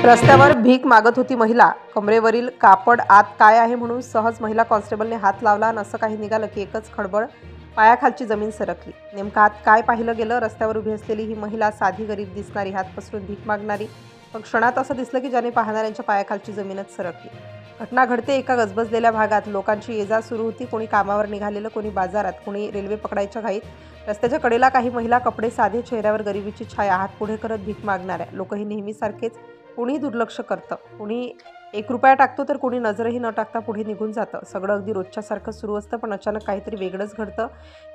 रस्त्यावर भीक मागत होती महिला. कमरेवरील कापड आत काय आहे म्हणून सहज महिला कॉन्स्टेबलने हात लावला आणि असं काही निघालं की एकच खळबळ, पायाखालची जमीन सरकली. नेमकं आत काय पाहिलं गेलं? रस्त्यावर उभी असलेली ही महिला साधी गरीब दिसणारी, हात पसरून भीक मागणारी, पण क्षणात असं दिसलं की ज्याने पाहणाऱ्यांच्या पायाखालची जमीनच सरकली. घटना घडते एका गजबजलेल्या भागात. लोकांची ये-जा सुरू होती. कोणी कामावर निघालेलं, कोणी बाजारात, कोणी रेल्वे पकडायच्या घाईत. रस्त्याच्या कडेला काही महिला, कपडे साधे, चेहऱ्यावर गरिबीची छाया, हात पुढे करत भीक मागणाऱ्या. लोकही नेहमीसारखेच. कोणी दुर्लक्ष करतं, कोणी ₹1 टाकतो तर कोणी नजरही न टाकता पुढे निघून जातं. सगळं अगदी रोजच्यासारखं सुरू असतं, पण अचानक काहीतरी वेगळंच घडतं.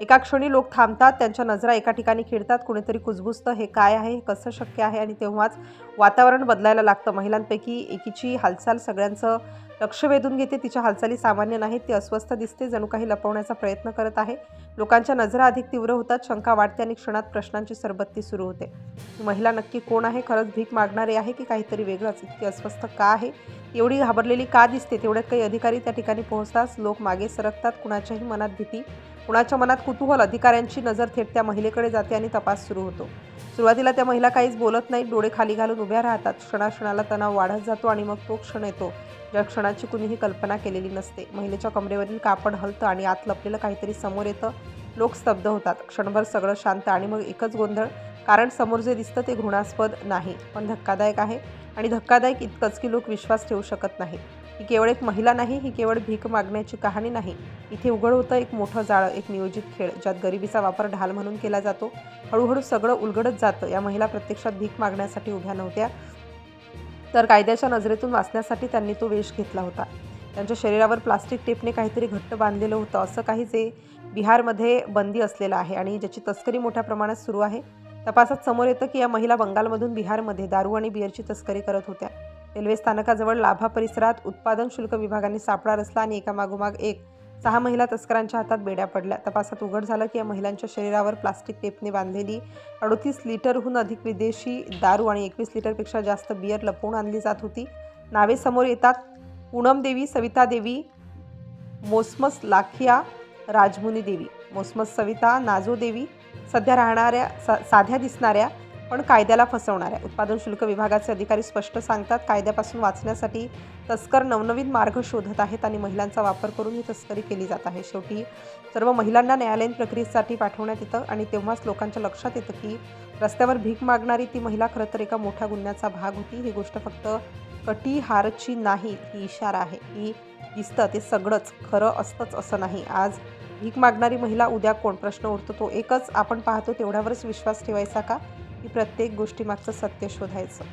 एका क्षणी लोक थांबतात, त्यांच्या नजरा एका ठिकाणी खिळतात. कुणीतरी कुजबुजतं, हे काय आहे, हे कसं शक्य आहे? आणि तेव्हाच वातावरण बदलायला लागतं. महिलांपैकी एकीची हालचाल सगळ्यांचं लक्ष वेधून घेते. तिच्या हालचाली सामान्य नाहीत. ती अस्वस्थ दिसते, जणू काही लपवण्याचा प्रयत्न करत आहे. लोकांच्या नजरा अधिक तीव्र होतात, शंका वाढते आणि क्षणात प्रश्नांची सरबत्ती सुरू होते. ही महिला नक्की कोण आहे? खरंच भीक मागणारी आहे की काहीतरी वेगळंच? इतकी अस्वस्थ का आहे? एवढी घाबरलेली का दिसते? तेवढ्यात काही अधिकारी त्या ठिकाणी पोहोचताच लोक मागे सरकतात. कुणाच्याही मनात भीती, कुणाच्या मनात कुतूहल. अधिकाऱ्यांची नजर थेट त्या महिलेकडे जाते आणि तपास सुरू होतो. सुरुवातीला त्या महिला काहीच बोलत नाहीत, डोळे खाली घालून उभ्या राहतात. क्षणाक्षणाला तणाव वाढत जातो आणि मग तो क्षण येतो ज्या क्षणाची कुणीही कल्पना केलेली नसते. महिलेच्या कमरेवरील कापड हलतं आणि आत लपलेलं काहीतरी समोर येतं. लोक स्तब्ध होतात. क्षणभर सगळं शांत आणि मग एकच गोंधळ. कारण समोर जे दिसतं ते घृणास्पद नाही, पण धक्कादायक आहे. आणि धक्कादायक इतकंच की लोक विश्वास ठेवू शकत नाही. ही केवळ एक महिला नाही, ही केवळ भीक मागण्याची कहाणी नाही. इथे उघड होतं एक मोठं जाळं, एक नियोजित खेळ, ज्यात गरिबीचा वापर ढाल म्हणून केला जातो. हळूहळू सगळं उलगडत जातं. या महिला प्रत्यक्षात भीक मागण्यासाठी उभ्या नव्हत्या, तर कायद्याच्या नजरेतून वाचण्यासाठी त्यांनी तो वेश घेतला होता. त्यांच्या शरीरावर प्लास्टिक टेपने काहीतरी घट्ट बांधलेलं होतं, असं काही जे बिहारमध्ये बंदी असलेलं आहे आणि ज्याची तस्करी मोठ्या प्रमाणात सुरू आहे. तपासात समोर येतं की या महिला बंगालमधून बिहारमध्ये दारू आणि बिअरची तस्करी करत होत्या. रेल्वे स्थानकाजवळ लाभा परिसरात उत्पादन शुल्क विभागाने सापळा रचला आणि एकामागोमाग एक 6 महिला तस्करांच्या हातात बेड्या पडल्या. तपासात उघड झालं की या महिलांच्या शरीरावर प्लास्टिक टेपने बांधलेली 38 लिटरहून अधिक विदेशी दारू आणि 21 लिटरपेक्षा जास्त बिअर लपवून आणली जात होती. नावे समोर येतात: पूनम देवी, सविता देवी, मोसमस लाखिया, राजमुनी देवी. मोसमस सविता नाजो देवी, सध्या राहणाऱ्या साध्या दिसणाऱ्या पण कायद्याला फसवणाऱ्या. उत्पादन शुल्क विभागाचे अधिकारी स्पष्ट सांगतात, कायद्यापासून वाचण्यासाठी तस्कर नवनवीन मार्ग शोधत आहेत आणि महिलांचा वापर करून ही तस्करी केली जात आहे. शेवटी सर्व महिलांना न्यायालयीन प्रक्रियेसाठी पाठवण्यात येतं आणि तेव्हाच लोकांच्या लक्षात येतं की रस्त्यावर भीक मागणारी ती महिला खरं तर एका मोठ्या गुन्ह्याचा भाग होती. ही गोष्ट फक्त कटीहारची नाही, ही इशारा आहे. ही दिसतं ते सगळंच खरं असतंच असं नाही. आज भीक मागणारी महिला, उद्या कोण? प्रश्न उरतो तो एकच: आपण पाहतो तेवढ्यावरच विश्वास ठेवायचा का, की प्रत्येक गोष्टीमागचं सत्य शोधायचं?